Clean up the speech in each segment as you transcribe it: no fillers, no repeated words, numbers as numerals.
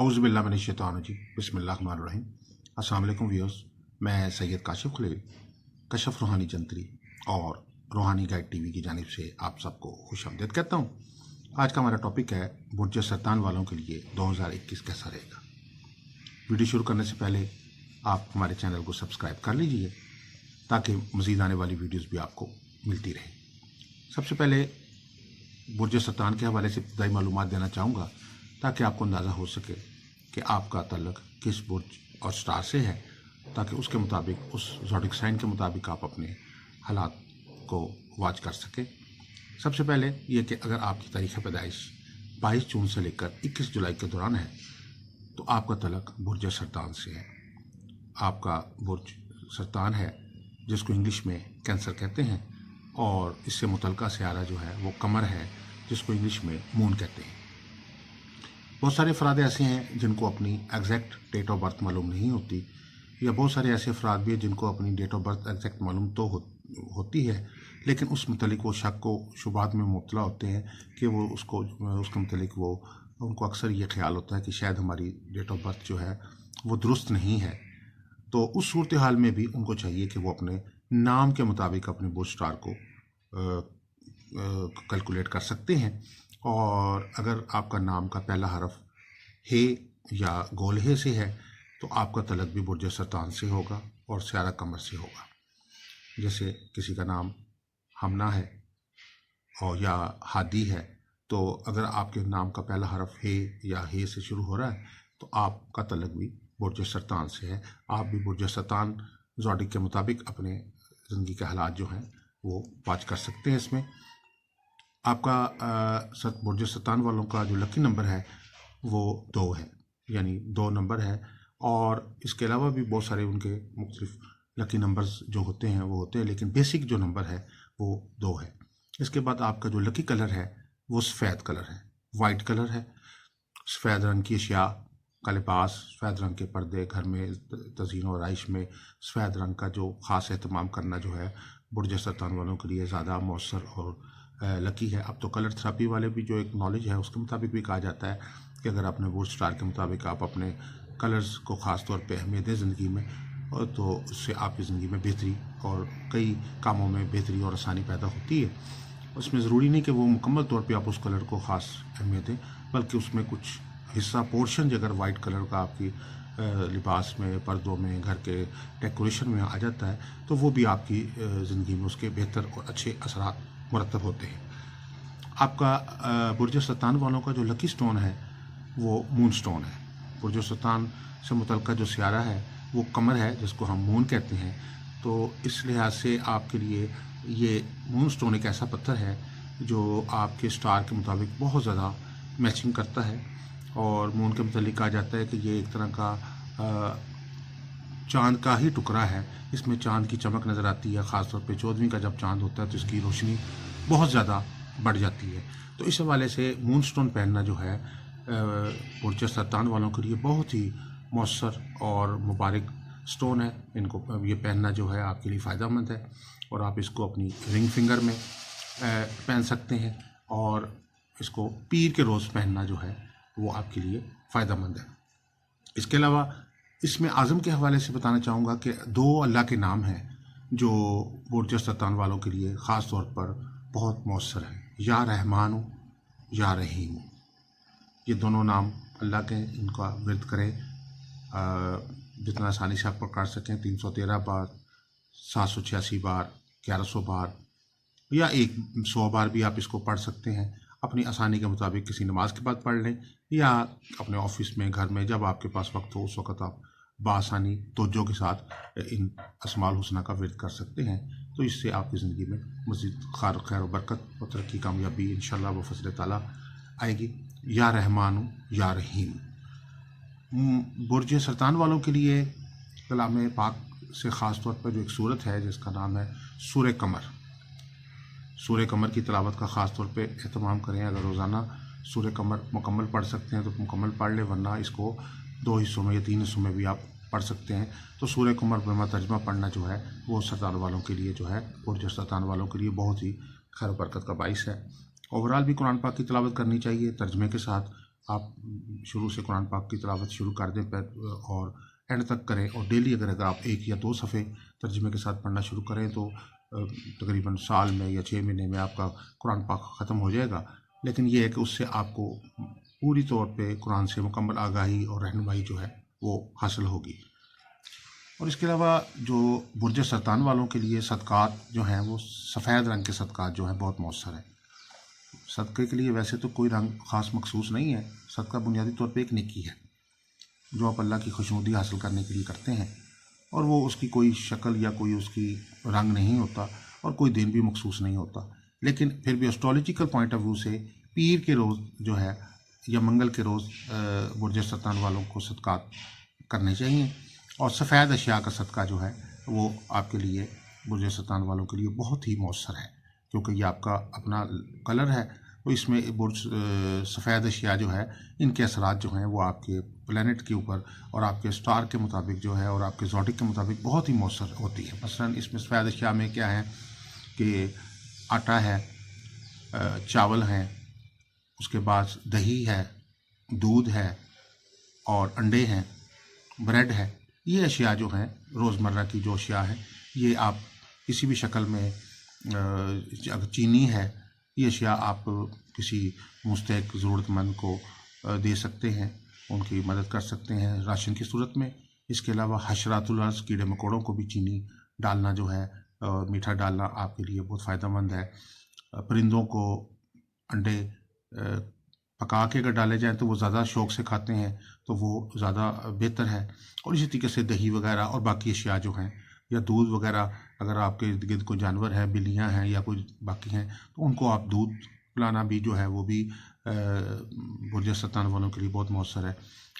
औज़ुबिल्लाहि मिनश्शैतानिर्रजीम बिस्मिल्लाहिर्रहमानिर्रहीम। अस्सलाम वालेकुम व्यूअर्स, मैं सैयद काशिफ खलील कशफ रूहानी जंतरी और रूहानी गाइड टीवी की जानिब से आप सबको खुशामदीद कहता हूँ। आज का हमारा टॉपिक है बुर्ज सरतान वालों के लिए 2021 कैसा रहेगा। वीडियो शुरू करने से पहले आप हमारे चैनल को सब्सक्राइब कर लीजिए ताकि मज़ीद आने वाली वीडियोज़ भी आपको मिलती रहे। सबसे पहले बुर्ज सरतान के हवाले से इब्तदाई मालूमात देना चाहूँगा ताकि आपको अंदाज़ा हो सके कि आपका तल्लुक़ किस बुर्ज और स्टार से है, ताकि उसके मुताबिक उस ज़ोडिक साइन के मुताबिक आप अपने हालात को वाच कर सकें। सबसे पहले ये कि अगर आपकी तारीख़ पैदाइश 22 जून से लेकर 21 जुलाई के दौरान है तो आपका तल्लुक़ बुर्ज सरतान से है। आपका बुर्ज सरतान है जिसको इंग्लिश में कैंसर कहते हैं, और इससे मुतल्लिका सियारा जो है वो कमर है जिसको इंग्लिश में मून कहते हैं। बहुत सारे अफराद ऐसे हैं जिनको अपनी एग्जैक्ट डेट ऑफ बर्थ मालूम नहीं होती, या बहुत सारे ऐसे अफराद भी हैं जिनको अपनी डेट ऑफ बर्थ एग्जैक्ट मालूम तो होती है, लेकिन उस मुतल्लिक वो शक को शुबात में मुब्तला होते हैं कि वो उसके मुतल्लिक उनको अक्सर ये ख्याल होता है कि शायद हमारी डेट ऑफ बर्थ जो है वो दुरुस्त नहीं है। तो उस सूरत हाल में भी उनको चाहिए कि वो अपने नाम के मुताबिक अपने बुर्ज स्टार को कैलकुलेट कर सकते हैं। और अगर आपका नाम का पहला हरफ हे या गोल हे से है तो आपका तल्लुक़ भी बुर्ज सरतान से होगा और सियारा कमर से होगा। जैसे किसी का नाम हमना है और या हादी है, तो अगर आपके नाम का पहला हरफ हे या हे से शुरू हो रहा है तो आपका तल्लुक़ भी बुर्ज सरतान से है। आप भी बुर्ज सरतान ज़ोडिक के मुताबिक अपने ज़िंदगी के हालात जो हैं वो वाच कर सकते हैं। इसमें आपका बुर्ज सरतान वालों का जो लकी नंबर है वो 2 है, यानी 2 नंबर है। और इसके अलावा भी बहुत सारे उनके मुख्तलिफ लकी नंबर्स जो होते हैं वो होते हैं, लेकिन बेसिक जो नंबर है वो 2 है। इसके बाद आपका जो लकी कलर है वो सफ़ेद कलर है, वाइट कलर है। सफ़ेद रंग की अशिया का लिबास, सफ़ेद रंग के पर्दे, घर में तज़ीन और आइश में सफ़ेद रंग का जो ख़ास एहतमाम करना जो है बुर्ज सरतान वालों के लिए ज़्यादा मौसर और लकी है। अब तो कलर थेरेपी वाले भी जो एक नॉलेज है उसके मुताबिक भी कहा जाता है कि अगर अपने बुर्ज स्टार के मुताबिक आप अपने कलर्स को ख़ास तौर पे अहमियत दें ज़िंदगी में, और तो उससे आपकी ज़िंदगी में बेहतरी और कई कामों में बेहतरी और आसानी पैदा होती है। उसमें ज़रूरी नहीं कि वो मुकम्मल तौर पे आप उस कलर को ख़ास अहमियत दें, बल्कि उसमें कुछ हिस्सा पोर्शन जो अगर वाइट कलर का आपकी लिबास में, पर्दों में, घर के डेकोरेशन में आ जाता है तो वो भी आपकी ज़िंदगी में उसके बेहतर और अच्छे असरात मुरतब होते हैं। आपका बुर्ज सरतान वालों का जो लकी स्टोन है वो मून स्टोन है। बुर्ज सरतान से मुतल्लिका जो सियारा है वो कमर है जिसको हम मून कहते हैं। तो इस लिहाज से आपके लिए ये मून स्टोन एक ऐसा पत्थर है जो आपके स्टार के मुताबिक बहुत ज़्यादा मैचिंग करता है। और मून के मुताबिक कहा जाता है कि ये एक तरह का चाँद का ही टुकड़ा है। इसमें चाँद की चमक नज़र आती है, ख़ासतौर पे 14वीं का जब चाँद होता है तो इसकी रोशनी बहुत ज़्यादा बढ़ जाती है। तो इस हवाले से मून स्टोन पहनना जो है बुर्ज सरतान वालों के लिए बहुत ही मौसर और मुबारक स्टोन है। इनको ये पहनना जो है आपके लिए फ़ायदेमंद है, और आप इसको अपनी रिंग फिंगर में पहन सकते हैं, और इसको पीर के रोज़ पहनना जो है वो आपके लिए फ़ायदेमंद है। इसके अलावा इसमें आज़म के हवाले से बताना चाहूँगा कि 2 अल्लाह के नाम हैं जो बुर्ज सरतान वालों के लिए ख़ास तौर पर बहुत मौसर है, या रहमान या रहीम। ये दोनों नाम अल्लाह के, इनका विर्द करें जितना आसानी से आप पढ़ सकें। 313 बार, 786 बार, 1100 बार या 100 बार भी आप इसको पढ़ सकते हैं। अपनी आसानी के मुताबिक किसी नमाज के बाद पढ़ लें, या अपने ऑफिस में, घर में, जब आपके पास वक्त हो उस वक़्त आप बासानी तवज्जो के साथ इन अस्माउल हुस्ना का विर्द कर सकते हैं। तो इससे आपकी ज़िंदगी में मज़ीद खैर बरकत और तरक्की, कामयाबी इंशाअल्लाह व फज़ल ताला आएगी। या रहमान या रहीम। बुर्ज सरतान वालों के लिए कलाम पाक से ख़ास तौर पर जो एक सूरत है जिसका नाम है सूरह कमर। सूरह कमर की तिलावत का ख़ास तौर पे एहतमाम करें। अगर रोज़ाना सूरह कमर मुकम्मल पढ़ सकते हैं तो मुकम्मल पढ़ लें, वरना इसको 2 हिस्सों में या 3 हिस्सों में भी आप पढ़ सकते हैं। तो सूरह कमर बमा तर्जमा पढ़ना जो है वो सरतान वालों के लिए जो है, बुर्ज सरतान वालों के लिए बहुत ही खैर बरकत का बाइस है। ओवरऑल भी कुरान पाक की तिलावत करनी चाहिए तर्जमे के साथ। आप शुरू से कुरान पाक की तिलावत शुरू कर दें और एंड तक करें, और डेली अगर आप 1 या 2 सफ़े तर्जुमे के साथ पढ़ना शुरू करें तो तकरीबन साल में या 6 महीने में आपका कुरान पाक ख़त्म हो जाएगा। लेकिन ये है कि उससे आपको पूरी तौर पे कुरान से मुकम्मल आगाही और रहनुमाई जो है वो हासिल होगी। और इसके अलावा जो बुर्ज सरतान वालों के लिए सदक़ात जो हैं वो सफ़ेद रंग के सदक़ात जो हैं बहुत मौसर है। सदक़े के लिए वैसे तो कोई रंग ख़ास मखसूस नहीं है, सदका बुनियादी तौर पे एक नेकी है जो आप अल्लाह की खुशनुदी हासिल करने के लिए करते हैं, और वो उसकी कोई शक्ल या कोई उसकी रंग नहीं होता और कोई दिन भी मखसूस नहीं होता। लेकिन फिर भी एस्ट्रोलॉजिकल पॉइंट ऑफ व्यू से पीर के रोज़ जो है या मंगल के रोज़ बुर्ज सरतान वालों को सदक़ात करने चाहिए, और सफ़ेद अशिया का सदका जो है वो आपके लिए बुर्ज सरतान वालों के लिए बहुत ही मौसर है, क्योंकि ये आपका अपना कलर है। तो इसमें बुर्ज सफ़ेद अशिया जो है इनके असरात जो हैं वो आपके प्लैनेट के ऊपर और आपके स्टार के मुताबिक जो है और आपके ज़ोडिक के मुताबिक बहुत ही मौसर होती है। मसलन इसमें सफ़ेद अशिया में क्या है कि आटा है, चावल हैं, उसके बाद दही है, दूध है और अंडे हैं, ब्रेड है। ये अशिया जो हैं रोज़मर्रा की जो अशिया हैं ये आप किसी भी शक्ल में, अगर चीनी है, ये अशिया आप किसी मुस्तहिक ज़रूरतमंद को दे सकते हैं, उनकी मदद कर सकते हैं राशन की सूरत में। इसके अलावा हशरातुल अर्ज़ कीड़े मकोड़ों को भी चीनी डालना जो है, मीठा डालना आपके लिए बहुत फ़ायदेमंद है। परिंदों को अंडे पका के अगर डाले जाएँ तो वो ज़्यादा शौक़ से खाते हैं, तो वो ज़्यादा बेहतर है। और इसी तरीके से दही वगैरह और बाकी अशिया जो हैं या दूध वगैरह, अगर आपके इर्द गिर्द कोई जानवर है, बिल्लियाँ हैं या कोई बाकी हैं, तो उनको आप दूध पिलाना भी जो है वो भी बुर्ज सरतान वालों के लिए बहुत मौसर है।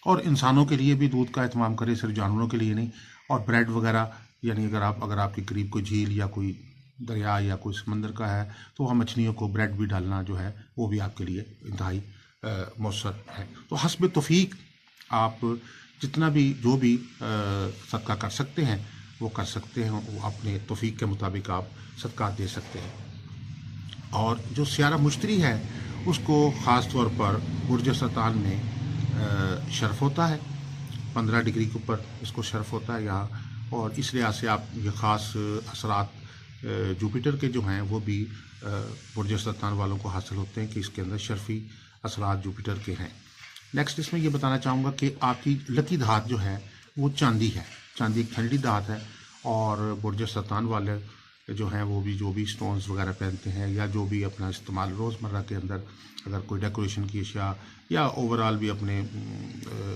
और इंसानों के लिए भी दूध का एहतमाम करें, सिर्फ जानवरों के लिए नहीं। और ब्रेड वगैरह, यानी अगर आपके करीब कोई झील या कोई दरिया या कोई समंदर का है तो वहाँ मछलियों को ब्रेड भी डालना जो है वो भी आपके लिए इंतहाई मौसर है। तो हस्ब तौफीक आप जितना भी जो भी सदका कर सकते हैं वो कर सकते हैं, वो अपने तौफीक के मुताबिक आप सदका दे सकते हैं। और जो सियारा मुश्तरी है उसको ख़ास तौर पर बुर्ज सरतान में शर्फ होता है, 15 डिग्री के ऊपर इसको शर्फ होता है यहाँ। और इस लिहाज से आप ये ख़ास असरात जुपिटर के जो हैं वो भी बुर्ज सरतान वालों को हासिल होते हैं कि इसके अंदर शर्फी असरात जुपिटर के हैं। नेक्स्ट इसमें ये बताना चाहूँगा कि आपकी लकी धात जो है वो चांदी है। चांदी एक ठंडी धात है, और बुर्ज सरतान वाले जो हैं वो भी जो भी स्टोन्स वगैरह पहनते हैं या जो भी अपना इस्तेमाल रोज़मर्रा के अंदर, अगर कोई डेकोरेशन की अशिया या ओवरऑल भी अपने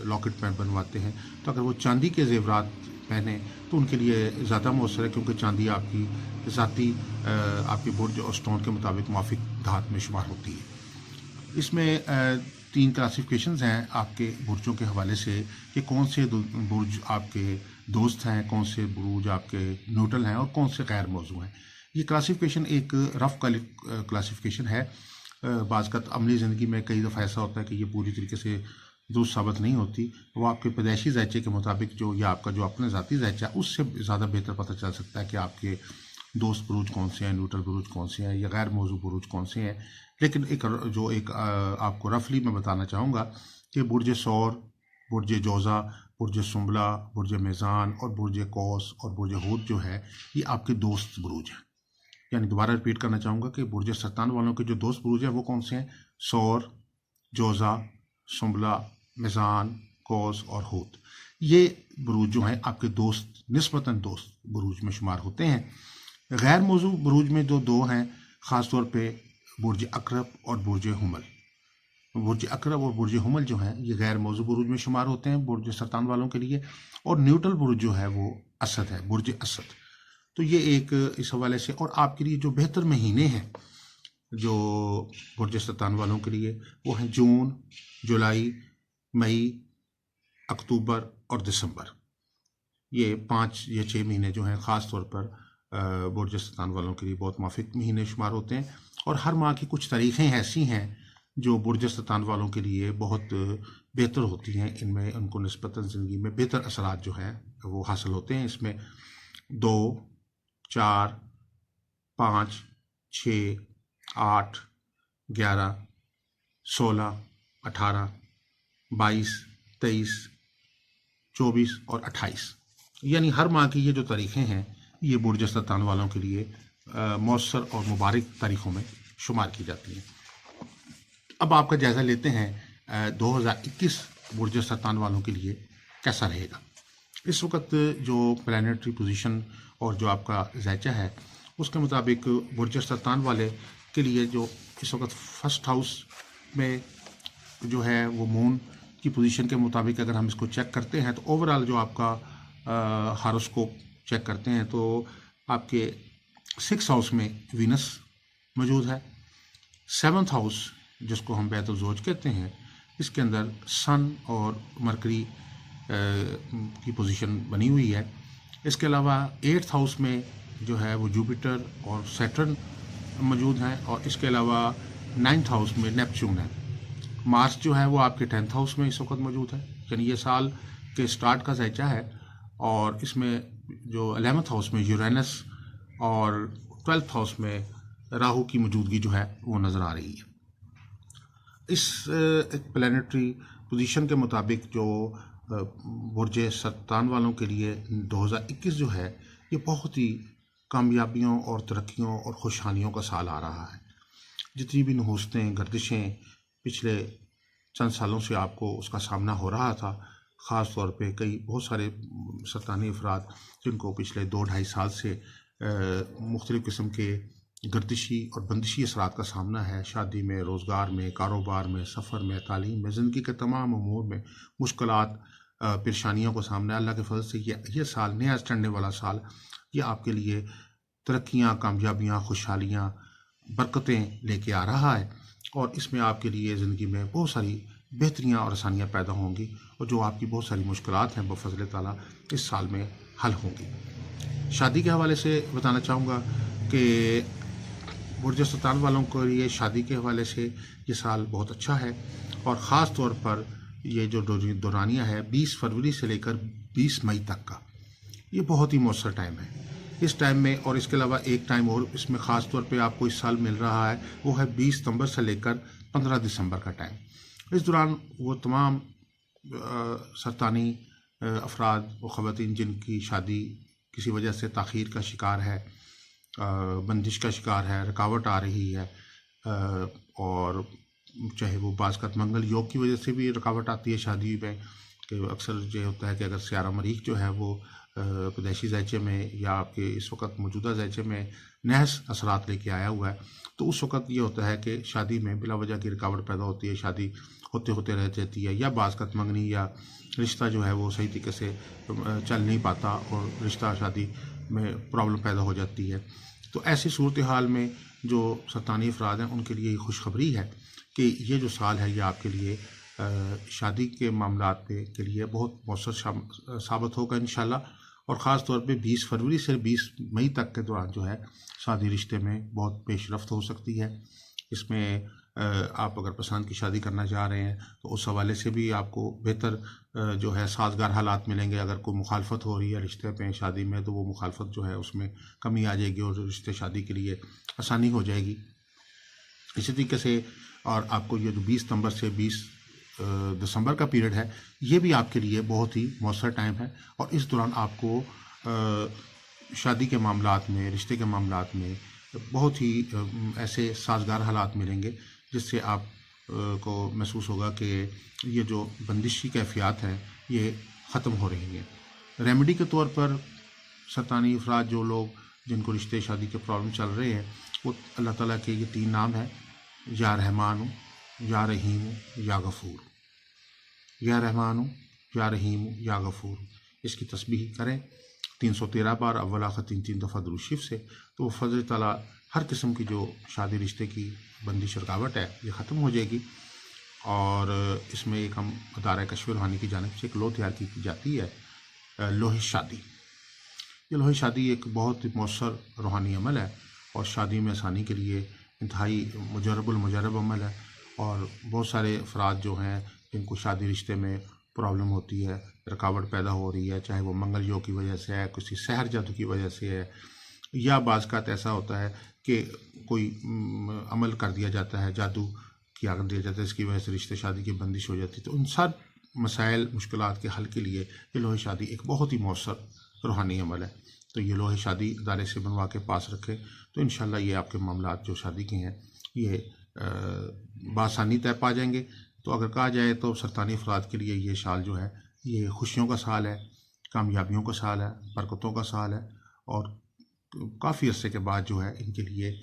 लॉकेट पैन बनवाते हैं, तो अगर वो चांदी के ज़ेवरात पहने तो उनके लिए ज़्यादा मौसर है, क्योंकि चांदी आपकी ज़ाती आपके बुर्ज और स्टोन के मुताबिक मुआफ़िक धात में शुमार होती है। इसमें 3 क्लासिफिकेशंस हैं आपके बुर्जों के हवाले से कि कौन से बुर्ज आपके दोस्त हैं, कौन से बुर्ज आपके न्यूट्रल हैं और कौन से गैर मौजू हैं। ये क्लासिफिकेशन एक रफ़ क्लासिफिकेशन है। बाज़ का अमली ज़िंदगी में कई दफ़ा ऐसा होता है कि ये पूरी तरीके से दुरुस्त साबित नहीं होती। वो आपके पैदाइशी ज़ायचे के मुताबिक जो या आपका जो अपना ज़ाती ज़ायचा उससे ज़्यादा बेहतर पता चल सकता है कि आपके दोस्त बुरूज कौन से हैं, न्यूट्रल बुरूज कौन से हैं या गैर मौजू बुरूज कौन से हैं। लेकिन एक आपको रफली मैं बताना चाहूँगा कि बुर्ज सौर, बुर्ज जोज़ा, बुर्ज सुंबला, बुर्ज मेज़ान और बुर्ज कौस और बुर्ज हूत जो है ये आपके दोस्त बुरूज हैं। यानी दोबारा रिपीट करना चाहूँगा कि बुर्ज सरतान वालों के जो दोस्त बुरूज हैं वो कौन से हैं? सौर, जोज़ा, सुंबला, मेज़ान, कौस और हूत। ये बुरूज जो हैं आपके दोस्त, निस्बतन दोस्त बुरूज में शुमार होते हैं। गैर मौजू बुरूज में जो 2 हैं ख़ास तौर पे बुर्ज अकरब और बुर्ज हुमल। बुर्ज अकरब और बुर्ज हुमल जो हैं ये गैर मौजू बुरूज में शुमार होते हैं बुर्ज सरतान वालों के लिए। और न्यूट्रल बुर्ज जो है वो असद है, बुर्ज असद। तो ये एक इस हवाले से। और आपके लिए जो बेहतर महीने हैं जो बुर्ज सरतान वालों के लिए वो हैं जून, जुलाई, मई, अक्टूबर और दिसंबर। ये 5 या 6 महीने जो हैं ख़ास तौर पर बुर्ज सरतान वालों के लिए बहुत माफिक महीने शुमार होते हैं। और हर माह की कुछ तारीखें ऐसी हैं जो बुर्ज सरतान वालों के लिए बहुत बेहतर होती हैं। इनमें उनको निस्बतन ज़िंदगी में बेहतर असरात जो हैं वो हासिल होते हैं। इसमें 2, 4, 5, 6, 8, 11, 16, 18, 22, 23, 24 और 28, यानी हर माह की ये जो तारीखें हैं ये बुर्ज सरतान वालों के लिए मौसर और मुबारक तारीखों में शुमार की जाती हैं। अब आपका जायज़ा लेते हैं 2021 बुर्ज सरतान वालों के लिए कैसा रहेगा। इस वक्त जो प्लानिटरी पोजीशन और जो आपका ज़ायचा है उसके मुताबिक बुर्ज सरतान वाले के लिए जो इस वक्त फर्स्ट हाउस में जो है वो मून की पोजीशन के मुताबिक अगर हम इसको चेक करते हैं तो ओवरऑल जो आपका हारोस्कोप चेक करते हैं तो आपके 6th हाउस में वीनस मौजूद है। 7th हाउस जिसको हम बैतुल-ज़ौज कहते हैं इसके अंदर सन और मरकरी की पोजीशन बनी हुई है। इसके अलावा 8th हाउस में जो है वो जुपिटर और सैटर्न मौजूद हैं और इसके अलावा 9th हाउस में नेपच्यून है। मार्स जो है वो आपके 10th हाउस में इस वक्त मौजूद है, यानी ये साल के स्टार्ट का ज़ायचा है। और इसमें जो 11th हाउस में यूरेनस और 12th हाउस में राहु की मौजूदगी जो है वो नज़र आ रही है। इस प्लानिटरी पोजीशन के मुताबिक जो बुर्ज सरतान वालों के लिए 2021 जो है ये बहुत ही कामयाबियों और तरक्कियों और खुशहालियों का साल आ रहा है। जितनी भी नहुस्तें गर्दिशें पिछले चंद सालों से आपको उसका सामना हो रहा था, ख़ास तौर पे कई बहुत सारे सरतानी अफराद जिनको पिछले 2-2.5 साल से मुख्तलिफ़ किस्म के गर्दिशी और बंदिशी असरात का सामना है, शादी में, रोज़गार में, कारोबार में, सफ़र में, तालीम में, ज़िंदगी के तमाम अमूर में मुश्किलात परेशानियों का सामना। अल्लाह के फज़ल से ये साल, नया चढ़ने वाला साल, ये आपके लिए तरक्कियाँ, कामयाबियाँ, खुशहालियाँ, बरकतें लेके आ रहा है और इसमें आपके लिए ज़िंदगी में बहुत सारी बेहतरियाँ और आसानियाँ पैदा होंगी और जो आपकी बहुत सारी मुश्किलात हैं बफ़ज़ल ताला इस साल में हल होंगी। शादी के हवाले से बताना चाहूँगा कि बुर्ज सरतान वालों के लिए शादी के हवाले से ये साल बहुत अच्छा है और ख़ास तौर पर ये जो दौरानिया है 20 फरवरी से लेकर 20 मई तक का, ये बहुत ही मौसर टाइम है। इस टाइम में और इसके अलावा एक टाइम और इसमें ख़ास तौर पे आपको इस साल मिल रहा है, वो है 20 सितंबर से लेकर 15 दिसंबर का टाइम। इस दौरान वो तमाम सरतानी अफराद व ख़वातीन जिनकी शादी किसी वजह से ताख़ीर का शिकार है, बंदिश का शिकार है, रुकावट आ रही है और चाहे वो बाज़ मंगल योग की वजह से भी रुकावट आती है शादी में, कि अक्सर ये होता है कि अगर सियारा मरीख जो है वो पैदाइशी ज़ायचे में या आपके इस वक्त मौजूदा ज़ायचे में नहस असरात लेके आया हुआ है, तो उस वक्त ये होता है कि शादी में बिला वजह की रुकावट पैदा होती है, शादी होते होते रह जाती है या बाज़ मंगनी या रिश्ता जो है वो सही तरीके से चल नहीं पाता और रिश्ता शादी में प्रॉब्लम पैदा हो जाती है। तो ऐसी सूरत हाल में जो सरतानी अफराद हैं उनके लिए खुशखबरी है कि ये जो साल है ये आपके लिए शादी के मामलात पे के लिए बहुत मौसर साबित होगा इंशाल्लाह। और ख़ास तौर पे 20 फरवरी से 20 मई तक के दौरान जो है शादी रिश्ते में बहुत पेशरफ्त हो सकती है। इसमें आप अगर पसंद की शादी करना चाह रहे हैं तो उस हवाले से भी आपको बेहतर जो है साजगार हालात मिलेंगे। अगर कोई मुखालफत हो रही है रिश्ते पे शादी में तो वो मुखालफत जो है उसमें कमी आ जाएगी और रिश्ते शादी के लिए आसानी हो जाएगी। इसी तरीके से और आपको ये जो 20 सितंबर से 20 दिसंबर का पीरियड है ये भी आपके लिए बहुत ही मौसर टाइम है और इस दौरान आपको शादी के मामलात में, रिश्ते के मामलात में बहुत ही ऐसे साजगार हालात मिलेंगे जिससे आप को महसूस होगा कि ये जो बंदिशी कैफियत हैं ये ख़त्म हो रही हैं। रेमेडी के तौर पर सरतानी अफराद जो लोग जिनको रिश्ते शादी के प्रॉब्लम चल रहे हैं वो अल्लाह ताला के ये 3 नाम हैं, या रहमान, या रहीम, या गफ़ूर। या रहमान, या रहीम, या गफ़ूर, इसकी तस्बीह करें 313 बार अव्वल आखिर 3-3 दफ़ा दुरूद शरीफ से, तो फज़ल ताला हर किस्म की जो शादी रिश्ते की बंदिश रुकावट है ये ख़त्म हो जाएगी। और इसमें एक हम अदारा कश्फ रूहानी की जानिब से एक लो तैयार की जाती है, लोहे शादी। ये लोहे शादी एक बहुत मौसर रूहानी अमल है और शादी में आसानी के लिए इंतहाई मुजरब अमल है। और बहुत सारे अफराद जो हैं जिनको शादी रिश्ते में प्रॉब्लम होती है, रुकावट पैदा हो रही है, चाहे वो मंगल योग की वजह से है, किसी सहर जादू की वजह से है, या बाज़ का ऐसा होता है कि कोई अमल कर दिया जाता है जादू किया कर दिया जाता है, इसकी वजह से रिश्ते शादी की बंदिश हो जाती है। तो उन सब मसाइल मुश्किलात के हल के लिए ये लोहे शादी एक बहुत ही मौसर रूहानी अमल है। तो ये लोहे शादी अदारे से बनवा के पास रखें तो इंशाल्लाह ये आपके मामलात जो शादी के हैं ये बासानी तय पा जाएंगे। तो अगर कहा जाए तो सरतानी अफराद के लिए ये साल जो है ये खुशियों का साल है, कामयाबियों का साल है, बरकतों का साल है और काफ़ी अरसे के बाद जो है इनके लिए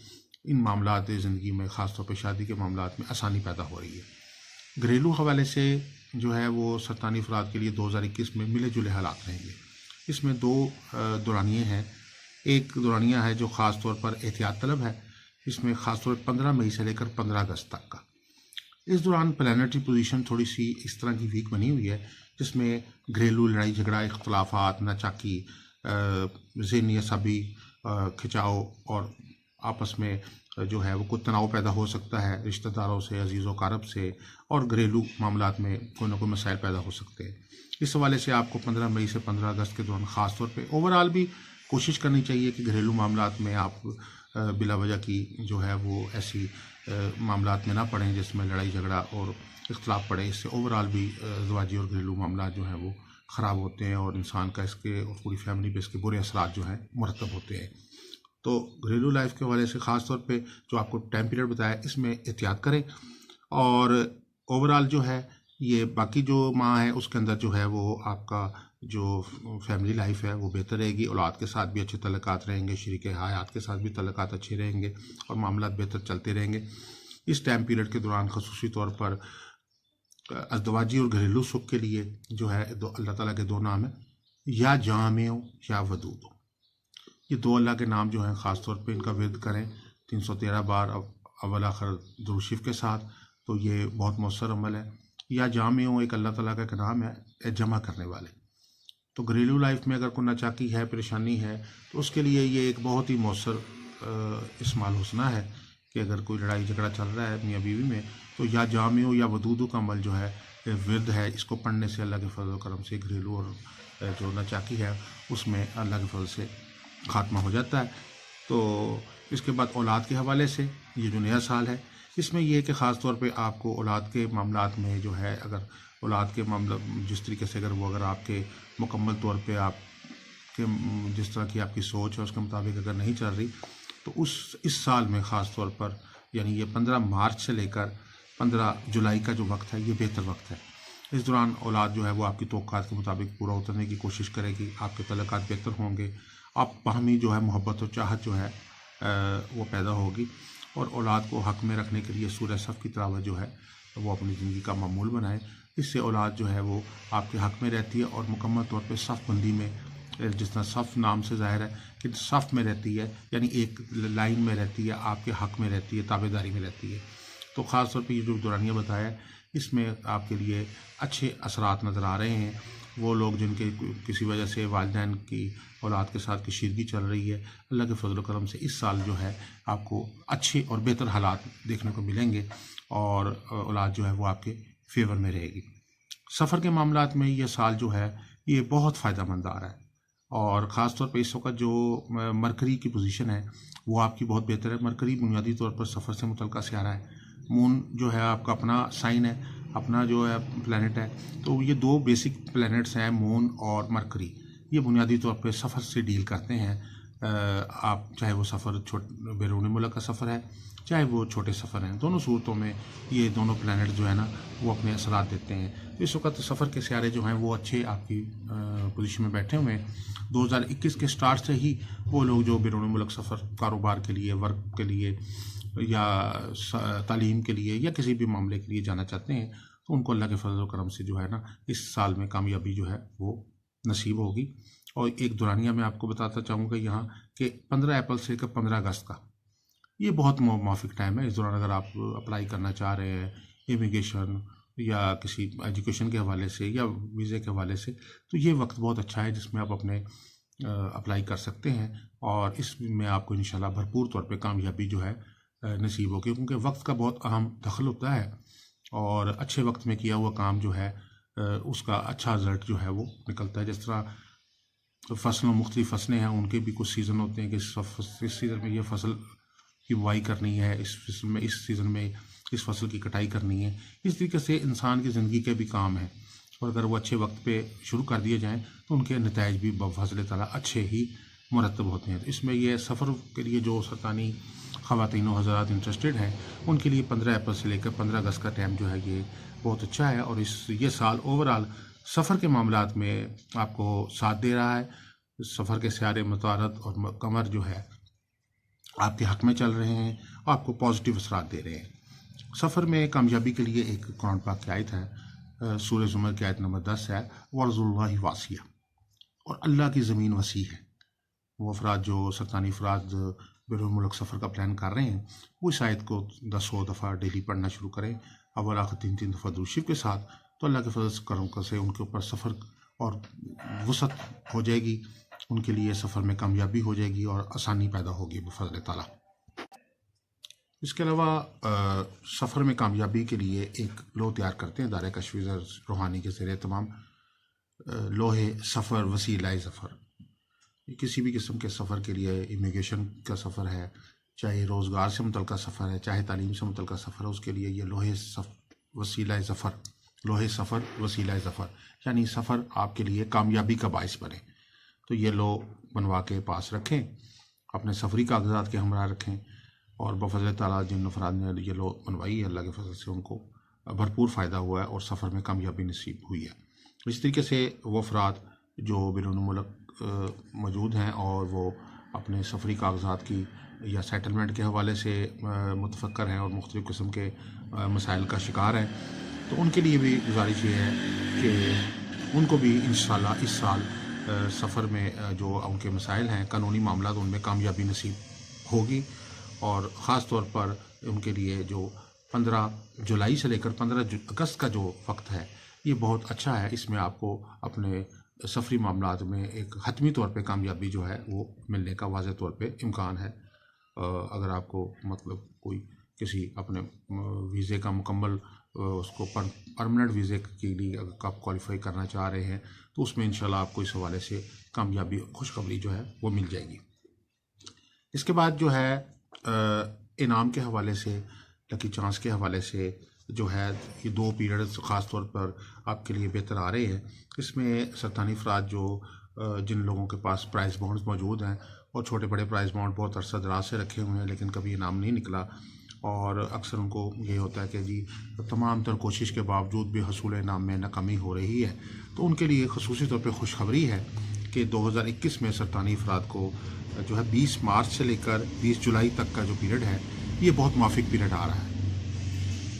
इन मामलात ज़िंदगी में ख़ास तौर पे शादी के मामलात में आसानी पैदा हो रही है। घरेलू हवाले से जो है वो सरतानी अफराद के लिए 2021 में मिले जुले हालात रहेंगे। इसमें दो दौरानियाँ हैं। एक दौरानिया है जो ख़ास तौर पर एहतियात तलब है, इसमें ख़ास तौर पर 15 मई से लेकर 15 अगस्त तक का। इस दौरान प्लानिटरी पोजीशन थोड़ी सी इस तरह की वीक बनी हुई है जिसमें घरेलू लड़ाई झगड़ा, इख्तलाफात, नाचाकी, ज़हनी असाबी खिंचाव और आपस में जो है वो कुछ तनाव पैदा हो सकता है रिश्तेदारों से, अजीज़ कारब से, और घरेलू मामलात में कोई ना कोई मसाइल पैदा हो सकते हैं। इस हवाले से आपको 15 मई से 15 अगस्त के दौरान ख़ास तौर पे ओवरऑल भी कोशिश करनी चाहिए कि घरेलू मामलात में आप बिला वजह की जो है वो ऐसी मामलात में ना पड़ें जिसमें लड़ाई झगड़ा और इख्तलाफ पड़े। इससे ओवरऑल भी ज़वाजी और घरेलू मामलात जो हैं वो ख़राब होते हैं और इंसान का इसके और पूरी फैमिली पे इसके बुरे असरात जो हैं मुरतब होते हैं। तो घरेलू लाइफ के हवाले से ख़ास तौर पे जो आपको टाइम पीरियड बताया इसमें एहतियात करें और ओवरऑल जो है ये बाकी जो माह है उसके अंदर जो है वो आपका जो फैमिली लाइफ है वो बेहतर रहेगी। औलाद के साथ भी अच्छे तल्लुकात रहेंगे, शरीक हयात के साथ भी तल्लुकात अच्छे रहेंगे और मामलात बेहतर चलते रहेंगे। इस टाइम पीरियड के दौरान ख़ुसूसी तौर पर अज़दवाजी और घरेलू सुख के लिए जो है अल्लाह ताला के दो नाम है, या जामिउ या वदूद। ये दो अल्लाह के नाम जो हैं ख़ास तौर पे इनका विर्द करें 313 बार अव्वल आखिर दुरूद शरीफ के साथ, तो ये बहुत मौसर अमल है। या जामिउ एक अल्लाह ताला का नाम है जमा करने वाले। तो घरेलू लाइफ में अगर कोई नाचाकी है, परेशानी है, तो उसके लिए ये एक बहुत ही मौसर इस्तेमाल हुस्ना है कि अगर कोई लड़ाई झगड़ा चल रहा है मियाँ बीवी में तो या जामिउ या वदूदू का अमल जो है विर्द है, इसको पढ़ने से अल्लाह के फजल करम से घरेलू और जो नाचाकी है उसमें अल्लाह के फजल से ख़ात्मा हो जाता है। तो इसके बाद औलाद के हवाले से ये जो नया साल है इसमें यह कि ख़ास तौर पे आपको औलाद के मामलात में जो है अगर औलाद के मामला जिस तरीके से अगर आपके मुकम्मल तौर पे आपके जिस तरह की आपकी सोच है उसके मुताबिक अगर नहीं चल रही तो इस साल में ख़ास तौर पर यानी ये 15 मार्च से लेकर 15 जुलाई का जो वक्त है ये बेहतर वक्त है। इस दौरान औलाद जो है वो आपकी तौक़ात के मुताबिक पूरा उतरने की कोशिश करेगी, आपके तल्लुकात बेहतर होंगे, आप बाहमी जो है मोहब्बत और चाहत जो है वो पैदा होगी और औलाद को हक़ में रखने के लिए सूरह सफ़ की तिलावत जो है वो अपनी ज़िंदगी का मामूल बनाए। इससे औलाद जो है वो आपके हक़ में रहती है और मुकम्मल तौर पे सफ़ बंदी में, जिस तरह सफ़ नाम से ज़ाहिर है कि सफ़ में रहती है यानी एक लाइन में रहती है, आपके हक़ में रहती है, ताबेदारी में रहती है। तो ख़ास तौर पे ये जो दौरानिया बताया इसमें आपके लिए अच्छे असरात नज़र आ रहे हैं। वो लोग जिनके किसी वजह से वालिदैन की औलाद के साथ कशीदगी चल रही है, अल्लाह के फजल करम से इस साल जो है आपको अच्छे और बेहतर हालात देखने को मिलेंगे और औलाद जो है वो आपके फेवर में रहेगी। सफ़र के मामलात में यह साल जो है ये बहुत फ़ायदेमंद आ रहा है और ख़ास तौर पे इस वक्त जो मरकरी की पोजीशन है वो आपकी बहुत बेहतर है। मरकरी बुनियादी तौर पर सफ़र से मुतल्लिक़ सियारा है। मून जो है आपका अपना साइन है, अपना जो है प्लैनेट है। तो ये दो बेसिक प्लैनेट्स हैं मून और मरकरी, ये बुनियादी तौर पे सफ़र से डील करते हैं। आप चाहे वो सफ़र बैरून मुल्क का सफ़र है चाहे वो छोटे सफ़र हैं, दोनों सूरतों में ये दोनों प्लैनेट जो है ना वो अपने असरात देते हैं। तो इस वक्त सफ़र के सियारे जो हैं वो अच्छे आपकी पोजीशन में बैठे हुए हैं। 2021 के स्टार्ट से ही वो लोग जो बैरून मुल्क सफ़र कारोबार के लिए, वर्क के लिए या तालीम के लिए या किसी भी मामले के लिए जाना चाहते हैं तो उनको अल्लाह के फजल करम से जो है ना इस साल में कामयाबी जो है वो नसीब होगी। और एक दौरानिया मैं आपको बताता चाहूँगा यहाँ कि 15 अप्रैल से लेकर 15 अगस्त का ये बहुत मुवाफिक टाइम है। इस दौरान अगर आप अप्लाई करना चाह रहे हैं इमिग्रेशन या किसी एजुकेशन के हवाले से या वीज़े के हवाले से तो ये वक्त बहुत अच्छा है जिसमें आप अपने अप्लाई कर सकते हैं और इसमें आपको इंशाल्लाह भरपूर तौर पे कामयाबी जो है नसीब होगी, क्योंकि वक्त का बहुत अहम दखल होता है और अच्छे वक्त में किया हुआ काम जो है उसका अच्छा रिजल्ट जो है वो निकलता है। जिस तरह फसलों मुख्तलिफ फसलें हैं उनके भी कुछ सीज़न होते हैं कि इस सीज़न में ये फसल की बुआई करनी है, इस सीज़न में किस फसल की कटाई करनी है। इस तरीके से इंसान की ज़िंदगी के भी काम हैं, और अगर वो अच्छे वक्त पे शुरू कर दिए जाएँ तो उनके नताइज भी बफ़ज़ल ताला अच्छे ही मुरतब होते हैं। तो इसमें ये सफ़र के लिए जो सरतानी ख़वातीन व हज़रात इंटरेस्टेड हैं, उनके लिए 15 अप्रैल से लेकर 15 अगस्त का टाइम जो है ये बहुत अच्छा है, और ये साल ओवरऑल सफ़र के मामलात में आपको साथ दे रहा है। सफ़र के सारे मुतारद और कमर जो है आपके हक़ में चल रहे हैं, आपको पॉजिटिव असरात दे रहे हैं। सफ़र में कामयाबी के लिए एक कुरान पाक की आयत है, सूरह ज़ुमर की आयत नंबर 10 है, वअर्ज़ुल्लाहि वासिया, और अल्लाह की ज़मीन वसी है। वो अफराद जो सरतानी अफराद बैरून मुल्क सफ़र का प्लान कर रहे हैं, वो इस आयत को 10 दफ़ा डेली पढ़ना शुरू करें, अव्वल आखिर 3 दफ़ा दुरूद शरीफ के साथ। तो अल्लाह के फजल करम से उनके ऊपर सफ़र और वसअत हो जाएगी, उनके लिए सफ़र में कामयाबी हो जाएगी और आसानी पैदा होगी बफज़ल ताला। इसके अलावा सफ़र में कामयाबी के लिए एक लो तैयार करते हैं दायरा कश्फ़ रूहानी के ज़रिए तमाम लोहे सफ़र वसीला ज़फ़र। किसी भी किस्म के सफ़र के लिए, इमिग्रेशन का सफ़र है, चाहे रोज़गार से मुतल्लिक़ सफ़र है, चाहे तालीम से मुतल्लिक़ सफ़र है, उसके लिए ये वसीला ज़फ़र, लोहे सफ़र वसीला ज़फ़र, यानी सफ़र आपके लिए कामयाबी का बाइस बने। तो ये लो बनवा के पास रखें, अपने सफरी कागजात के हमरा रखें, और बफ़ज़ल ताला जिन अफराद ने ये लो बनवाई है, अल्लाह के फजल से उनको भरपूर फ़ायदा हुआ है और सफ़र में कामयाबी नसीब हुई है। इस तरीके से वो अफराद जो बैरून मुल्क मौजूद हैं और वो अपने सफरी कागजात की या सेटलमेंट के हवाले से मुतफ़क्कर हैं और मुख्तलिफ़ किस्म के मसाइल का शिकार हैं, तो उनके लिए भी गुजारिश ये है कि उनको भी इंशाअल्लाह इस साल सफ़र में जो उनके मसाइल हैं, कानूनी मामला, उनमें कामयाबी नसीब होगी। और ख़ास तौर पर उनके लिए जो 15 जुलाई से लेकर 15 अगस्त का जो वक्त है, ये बहुत अच्छा है। इसमें आपको अपने सफरी मामलात में एक हतमी तौर पे कामयाबी जो है वो मिलने का वाज़ेह तौर पे इम्कान है। अगर आपको मतलब कोई किसी अपने वीज़े का मुकम्मल उसको परमानेंट वीज़े के लिए अगर आप क्वालिफाई करना चाह रहे हैं, तो उसमें इंशाल्लाह आपको इस हवाले से कामयाबी, खुशखबरी जो है वो मिल जाएगी। इसके बाद जो है इनाम के हवाले से, लकी चांस के हवाले से जो है, ये 2 पीरियड ख़ास तौर पर आपके लिए बेहतर आ रहे हैं। इसमें सरतानी अफराद जो जिन लोगों के पास प्राइज़ बॉन्ड्स मौजूद हैं और छोटे बड़े प्राइज़ बॉन्ड बहुत अरसा दराज से रखे हुए हैं लेकिन कभी इनाम नहीं निकला, और अक्सर उनको ये होता है कि जी तमाम तर कोशिश के बावजूद भी हसूल इनाम में नाकामी हो रही है, तो उनके लिए ख़ुसूसी तौर पर खुशखबरी है कि 2021 में सरतानी अफराद को जो है 20 मार्च से लेकर 20 जुलाई तक का जो पीरियड है, ये बहुत माफिक पीरियड आ रहा है।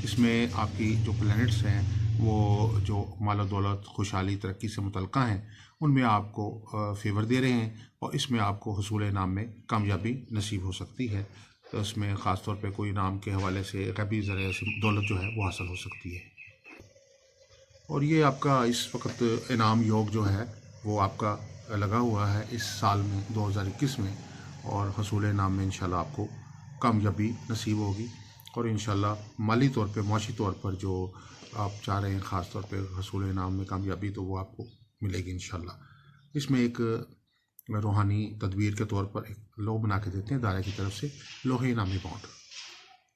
इसमें आपकी जो प्लैनेट्स हैं वो जो मालो दौलत, खुशहाली, तरक्की से मुतल्लिक़ हैं, उनमें आपको फेवर दे रहे हैं और इसमें आपको हसूल इनाम में कामयाबी नसीब हो सकती है। तो इसमें ख़ास तौर पे कोई इनाम के हवाले से गैबी ज़रिए से दौलत जो है वो हासिल हो सकती है। और ये आपका इस वक्त इनाम योग जो है वो आपका लगा हुआ है इस साल में 2021 में, और हसूल इनाम में इंशाल्लाह आपको कामयाबी नसीब होगी, और इंशाल्लाह माली तौर पे, माशी तौर पर जो आप चाह रहे हैं ख़ास तौर पे हसूल इनाम में कामयाबी, तो वो आपको मिलेगी इंशाल्लाह। इसमें एक रूहानी तदबीर के तौर पर एक लो बना के देते हैं दायरा की तरफ से, लोहे इनामी बॉन्ड।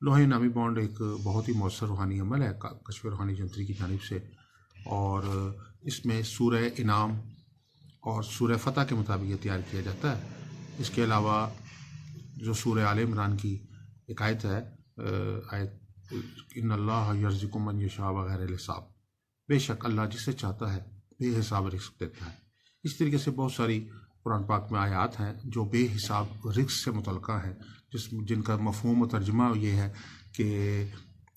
लोहे इनामी बॉन्ड एक बहुत ही मौसर रूहानी अमल है कश्फ रूहानी जंतरी की जानिब से, और इसमें सूरह इनाम और सूरह फतह के मुताबिक ये तैयार किया जाता है। इसके अलावा जो सूरह आल इमरान की एक आयत है, आयत इन्नल्लाह यर्ज़ुक़ु मन यशाअ बग़ैर हिसाब, बेशक अल्लाह जिसे चाहता है बेहिसाब रिज़्क़ देता है। इस तरीके से बहुत सारी कुरान पाक में आयात हैं जो बेहिसाब रिज़्क़ से मुतल्लिक़ हैं, जिनका मफ़हूम व तर्जुमा ये है कि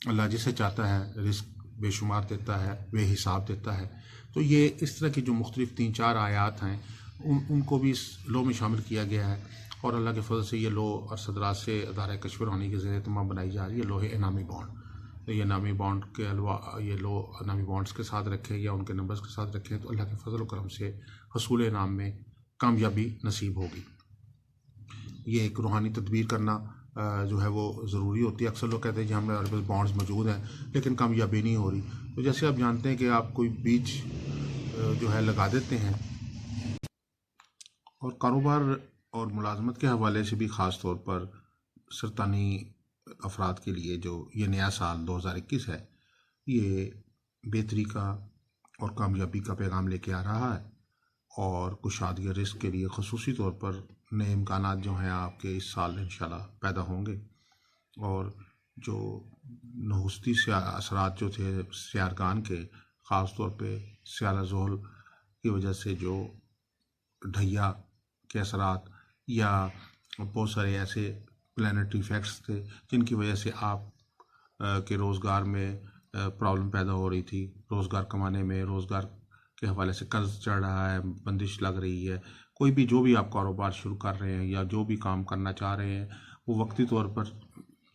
अल्लाह जिसे चाहता है रिज़्क़ बेशुमार देता है, बेहिसाब देता है। तो ये इस तरह की जो मुख्तलिफ़ 3-4 आयात हैं उनको भी इस लो में शामिल किया गया है, और अल्लाह के फजल से ये लो अरसदराज से अदारा कश्फ रूहानी के ज़रिए तमाम बनाई जा रही है लोहे इनामी बॉन्ड। तो ये इनामी बॉन्ड के अलावा ये लो इनामी बॉन्ड्स के साथ रखें या उनके नंबर्स के साथ रखें, तो अल्लाह के फजल करम से हसूल इनाम में कामयाबी नसीब होगी। ये एक रूहानी तदबीर करना जो है वो ज़रूरी होती है। अक्सर लोग कहते हैं कि हमारे पास बॉन्ड्स मौजूद हैं लेकिन कामयाबी नहीं हो रही। तो जैसे आप जानते हैं कि आप कोई बीज जो है लगा देते हैं, और कारोबार और मुलाजमत के हवाले से भी ख़ास तौर पर सरतानी अफराद के लिए जो ये नया साल 2021 है, ये बेहतरी का और कामयाबी का पैगाम लेके आ रहा है। और कुशादगी रिस्क के लिए ख़ुसूसी तौर पर नए इम्कानात जो हैं आपके इस साल इंशाल्लाह पैदा होंगे। और जो नहुस्ती से असरात जो थे सियारगान के, ख़ास तौर पे सियारा ज़ोहल की वजह से जो ढैया के असरात या बहुत सारे ऐसे प्लानिटरी इफेक्ट्स थे जिनकी वजह से आप के रोज़गार में प्रॉब्लम पैदा हो रही थी, रोज़गार कमाने में, रोज़गार के हवाले से कर्ज चढ़ रहा है, बंदिश लग रही है। कोई भी जो भी आप कारोबार शुरू कर रहे हैं या जो भी काम करना चाह रहे हैं वो वक्ती तौर पर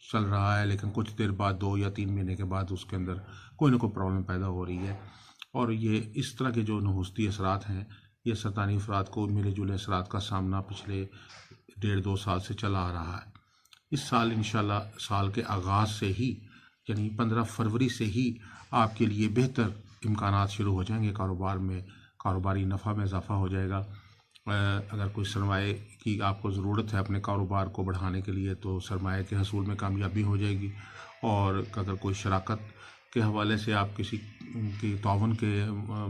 चल रहा है, लेकिन कुछ देर बाद 2 या 3 महीने के बाद उसके अंदर कोई ना कोई प्रॉब्लम पैदा हो रही है। और ये इस तरह के जो नहुस्ती असरात हैं, ये सरतानी अफराद को मिले जुले असरात का सामना पिछले 1.5-2 साल से चला आ रहा है। इस साल इंशाल्लाह साल के आगाज़ से ही, यानी 15 फरवरी से ही आपके लिए बेहतर इम्कानात शुरू हो जाएंगे कारोबार में, कारोबारी नफ़ा में इजाफ़ा हो जाएगा। अगर कोई सरमाए की आपको ज़रूरत है अपने कारोबार को बढ़ाने के लिए तो सरमाए के हसूल में कामयाबी हो जाएगी। और अगर कोई शराकत के हवाले से आप किसी की ताउन के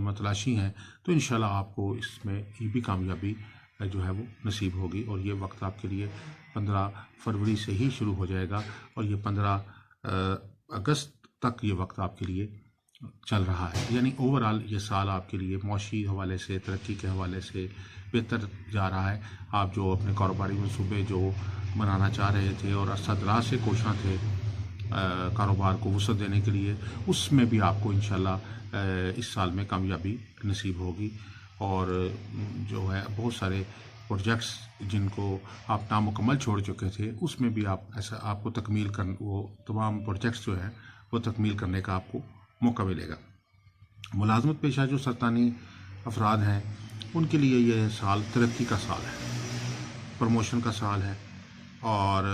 मतलाशी हैं तो इंशाल्लाह आपको इसमें ये भी कामयाबी जो है वो नसीब होगी। और ये वक्त आपके लिए 15 फरवरी से ही शुरू हो जाएगा और ये 15 अगस्त तक ये वक्त आपके लिए चल रहा है। यानी ओवरऑल ये साल आपके लिए मौशी हवाले से, तरक्की के हवाले से बेहतर जा रहा है। आप जो अपने कारोबारी मंसूबे जो बनाना चाह रहे थे और अरसा दराज से कोशिश थे कारोबार को वसअत देने के लिए, उसमें भी आपको इंशाल्लाह इस साल में कामयाबी नसीब होगी। और जो है बहुत सारे प्रोजेक्ट्स जिनको आप नामुकम्मल छोड़ चुके थे उसमें भी आप ऐसा आपको तकमील कर, वो तमाम प्रोजेक्ट्स जो हैं वो तकमील करने का आपको मौका मिलेगा। मुलाजमत पेशा जो सरतानी अफराद हैं उनके लिए ये साल तरक्की का साल है, प्रमोशन का साल है। और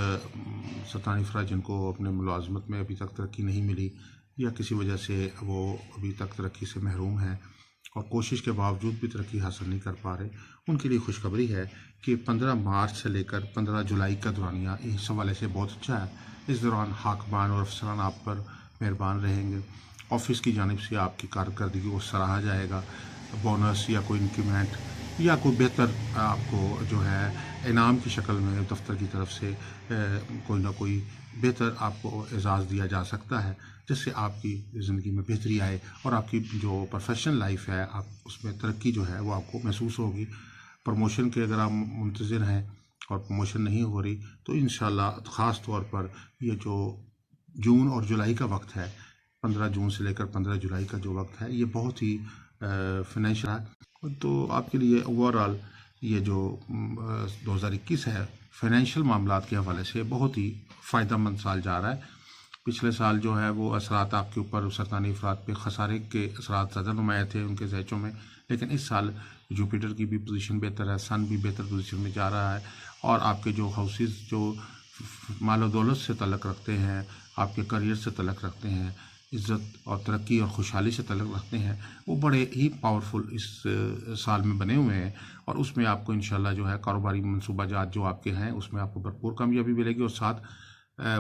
सरतानी अफराद जिनको अपने मुलाजमत में अभी तक तरक्की नहीं मिली या किसी वजह से वो अभी तक तरक्की से महरूम हैं और कोशिश के बावजूद भी तरक्की हासिल नहीं कर पा रहे, उनके लिए खुशखबरी है कि 15 मार्च से लेकर 15 जुलाई का दौरानिया इस हवाले से बहुत अच्छा है। इस दौरान हाकमान और अफसरान आप पर मेहरबान रहेंगे। ऑफिस की जानिब से आपकी कारकर्दगी को सराहा जाएगा। बोनस या कोई इंक्रीमेंट या कोई बेहतर आपको जो है इनाम की शक्ल में दफ्तर की तरफ से कोई ना कोई बेहतर आपको एजाज़ दिया जा सकता है, जिससे आपकी ज़िंदगी में बेहतरी आए और आपकी जो प्रोफेशनल लाइफ है आप उसमें तरक्की जो है वो आपको महसूस होगी। प्रमोशन के अगर आप मुंतज़िर हैं और प्रमोशन नहीं हो रही तो इंशाल्लाह ख़ास तौर पर ये जो जून और जुलाई का वक्त है, 15 जून से लेकर 15 जुलाई का जो वक्त है ये बहुत ही फाइनेंशियल है। तो आपके लिए ओवरऑल ये जो 2021 है फाइनेंशियल मामलात के हवाले से बहुत ही फ़ायदेमंद साल जा रहा है। पिछले साल जो है वो असरात आपके ऊपर सरतानी अफराद पे खसारे के असरात ज़्यादा नुमाया थे उनके ज़ैचों में, लेकिन इस साल जुपिटर की भी पोजीशन बेहतर है, सन भी बेहतर पोजीशन में जा रहा है। और आपके जो हाउसेस जो माल और दौलत से तल्लक़ रखते हैं, आपके करियर से तल्लक़ रखते हैं, इज़्ज़त और तरक्की और खुशहाली से तल्लक़ रखते हैं, वो बड़े ही पावरफुल इस साल में बने हुए हैं। और उसमें आपको इंशाल्लाह जो है कारोबारी मनसूबाजात जो आपके हैं उसमें आपको भरपूर कामयाबी मिलेगी और साथ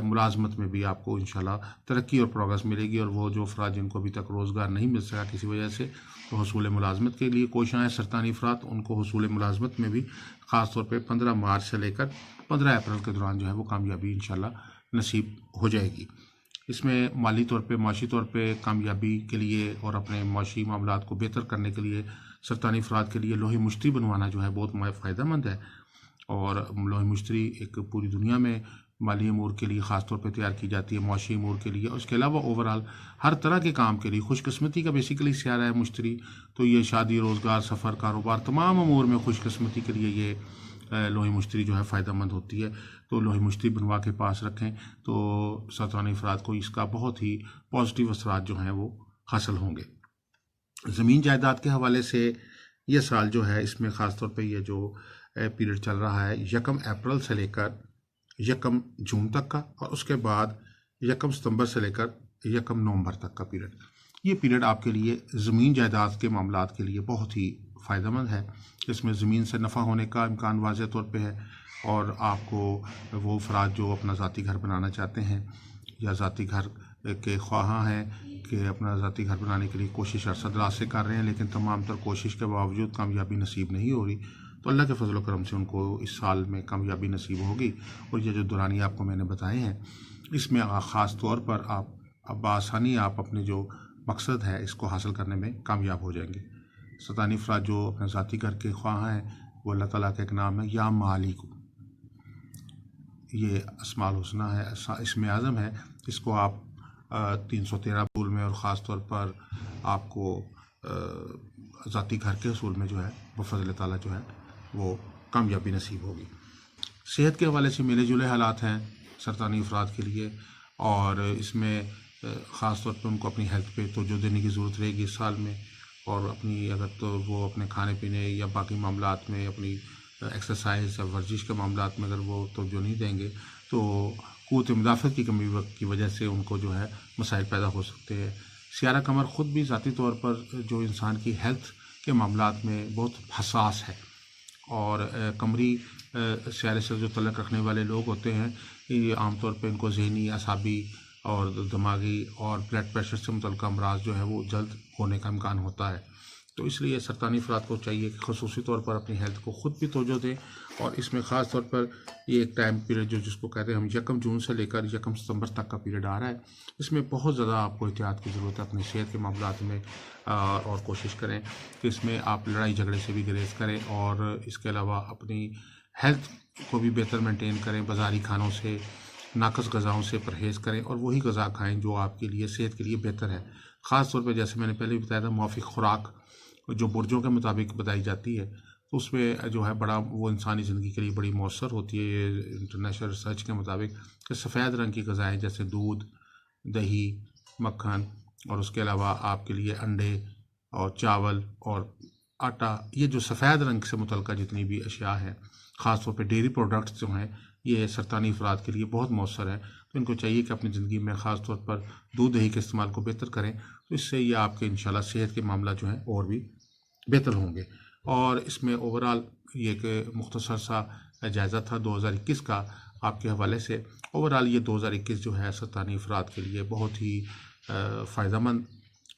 मुलाजमत में भी आपको इंशाल्लाह तरक्की और प्रोग्रेस मिलेगी। और वो जो अफराद जिनको अभी तक रोज़गार नहीं मिल सका किसी वजह से, तो हसूल मुलाजमत के लिए कोशिशें सरतानी अफराद उनको हसूल मुलाजमत में भी ख़ास तौर पर 15 मार्च से लेकर 15 अप्रैल के दौरान जो है वो कामयाबी इंशाल्लाह नसीब हो जाएगी। इसमें माली तौर पे, माशी तौर पे कामयाबी के लिए और अपने माशी मामलात को बेहतर करने के लिए सरतानी अफराद के लिए लोहे मुश्तरी बनवाना जो है बहुत फ़ायदेमंद है। और लोहे मुश्तरी एक पूरी दुनिया में माली अमूर के लिए ख़ास तौर पे तैयार की जाती है, माशी अमूर के लिए। और इसके अलावा ओवरऑल हर तरह के काम के लिए खुशकिस्मती का बेसिकली सियारा है मुश्तरी। तो ये शादी, रोज़गार, सफ़र, कारोबार तमाम अमूर में खुशकिस्मती के लिए ये लोहे मुश्तरी जो है फ़ायदेमंद होती है। तो लोहे मुश्तरी बनवा के पास रखें तो सरतानी अफराद को इसका बहुत ही पॉजिटिव असरात जो हैं वो हासिल होंगे। ज़मीन जायदाद के हवाले से ये साल जो है इसमें ख़ास तौर पे ये जो पीरियड चल रहा है 1 अप्रैल से लेकर 1 जून तक का, और उसके बाद 1 सितंबर से लेकर 1 नवंबर तक का पीरियड, ये पीरियड आपके लिए ज़मीन जायदाद के मामलात के लिए बहुत ही फ़ायदेमंद है। इसमें ज़मीन से नफ़ा होने का इम्कान वाज़ह तौर पे है। और आपको वो अफराद जो अपना ज़ाती घर बनाना चाहते हैं या ज़ाती घर के ख्वाहां हैं कि अपना ज़ाती घर बनाने के लिए कोशिश अरसा दराज से कर रहे हैं, लेकिन तमाम तर कोशिश के बावजूद कामयाबी नसीब नहीं हो रही, तो अल्लाह के फजल करम से उनको इस साल में कामयाबी नसीब होगी। और ये जो दुरानी आपको मैंने बताए हैं, इसमें ख़ास तौर पर आप बआसानी आप अपने जो मकसद है इसको हासिल करने में कामयाब हो जाएंगे। शैतानी अफराद जो अपने ज़ाती घर के ख्वाहां हैं, वो अल्लाह ताला का एक नाम है या मालिक, ये अस्माउल हुस्ना है, इसमें आज़म है। इसको आप 313 असूल में और ख़ास तौर पर आपको ज़ाती घर के असूल में जो है वो फज़ल ताला जो है वो कामयाबी नसीब होगी। सेहत के हवाले से मिले जुले हालात हैं सरतानी अफराद के लिए, और इसमें ख़ास तौर पर उनको अपनी हेल्थ पे तवज्जो देने की ज़रूरत रहेगी इस साल में। और अपनी अगर तो वो अपने खाने पीने या बाकी मामलात में, अपनी एक्सरसाइज या वर्जिश के मामलात में अगर वो तवज्जो नहीं देंगे तो क़ुव्वत मुदाफ़त की कमी की वजह से उनको जो है मसाइल पैदा हो सकते हैं। सियारा कमर ख़ुद भी ज़ाती तौर पर जो इंसान की हेल्थ के मामलात में बहुत हसास है, और कमरी सियारे से जो तल्लुक़ रखने वाले लोग होते हैं, ये आमतौर पर इनको ज़हनी, असाबी और दिमागी और ब्लड प्रेशर से मुतल्लिक़ अमराज जो है वो जल्द होने का इम्कान होता है। तो इसलिए सरतानी अफराद को चाहिए कि ख़ुसूसी तौर पर अपनी हेल्थ को ख़ुद भी तवज्जो दें। और इसमें ख़ास तौर पर ये एक टाइम पीरियड जो जिसको कहते हैं हम 1 जून से लेकर 1 सितंबर तक का पीरियड आ रहा है, इसमें बहुत ज़्यादा आपको एहतियात की ज़रूरत है अपनी सेहत के मामलात में। और कोशिश करें कि इसमें आप लड़ाई झगड़े से भी गुरेज करें, और इसके अलावा अपनी हेल्थ को भी बेहतर मेंटेन करें। बाज़ारी खानों से, नाकस ग़िज़ाओं से परहेज़ करें और वही ग़िज़ा खाएँ जो आपके लिए सेहत के लिए बेहतर है। ख़ास तौर पर जैसे मैंने पहले भी बताया था, मुआफ़िक खुराक जो बुर्जों के मुताबिक बताई जाती है, तो उसमें जो है बड़ा वो इंसानी ज़िंदगी के लिए बड़ी मौसर होती है। ये इंटरनेशनल रिसर्च के मुताबिक कि सफ़ेद रंग की ग़िज़ाएँ जैसे दूध, दही, मक्खन, और उसके अलावा आपके लिए अंडे और चावल और आटा, ये जो सफ़ेद रंग से मुतल्लिक़ जितनी भी अशिया हैं, ख़ास तौर पे डेयरी प्रोडक्ट्स जो हैं, ये सरतानी अफराद के लिए बहुत मौसर है। तो इनको चाहिए कि अपनी ज़िंदगी में ख़ास तौर पर दूध दही के इस्तेमाल को बेहतर करें, तो इससे ये आपके इंशाल्लाह सेहत के मामला जो हैं और भी बेहतर होंगे। और इसमें ओवरऑल ये एक मुख्तसर सा जायज़ा था 2021 का आपके हवाले से। ओवरऑल ये 2021 जो है सरतानी अफराद के लिए बहुत ही फ़ायदेमंद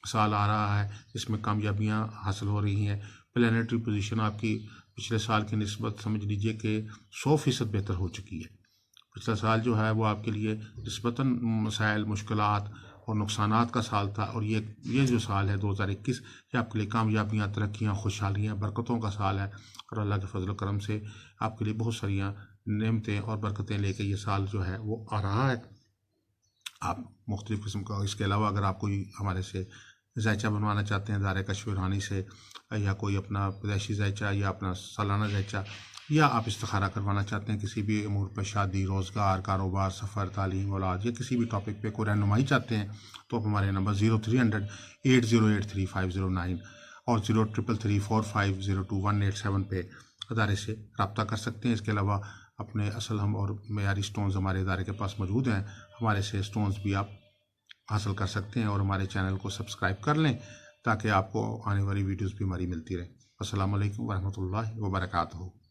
साल आ रहा है। इसमें कामयाबियाँ हासिल हो रही हैं। प्लानेटरी पोजीशन आपकी पिछले साल की निस्बत समझ लीजिए कि 100% बेहतर हो चुकी है। पिछला साल जो है वो आपके लिए निस्बतन मसाइल, मुश्किलात और नुकसानात का साल था, और ये जो साल है 2021, ये आपके लिए कामयाबियाँ, तरक्कियाँ, खुशहालियाँ, बरकतों का साल है। और अल्लाह के फजल करम से आपके लिए बहुत सारियाँ नेमतें और बरकतें लेके ये साल जो है वो आ रहा है। आप मुख्तलिफ़ किस्म का, इसके अलावा अगर आप कोई हमारे से ज़ायचा बनवाना चाहते हैं दायरे कश्फ रूहानी से, या कोई अपना पैदाइशी ज़ायचा या अपना सालाना ज़ायचा, या आप इस्तिखारा करवाना चाहते हैं किसी भी अमूर पर, शादी, रोज़गार, कारोबार, सफ़र, तालीम, औलाद, या किसी भी टॉपिक पे कोई रहनुमाई चाहते हैं, तो आप हमारे नंबर 0300 8083 509 और 03334502 पे अदारे से रब्ता कर सकते हैं। इसके अलावा अपने असलहम और मेयारी स्टोन्स हमारे इदारे के पास मौजूद हैं। हमारे से स्टोन्स भी आप हासिल कर सकते हैं, और हमारे चैनल को सब्सक्राइब कर लें ताकि आपको आने वाली वीडियोस भी हमारी मिलती रहे। अस्सलामु अलैकुम वरहमतुल्लाहि वबरकातुहू।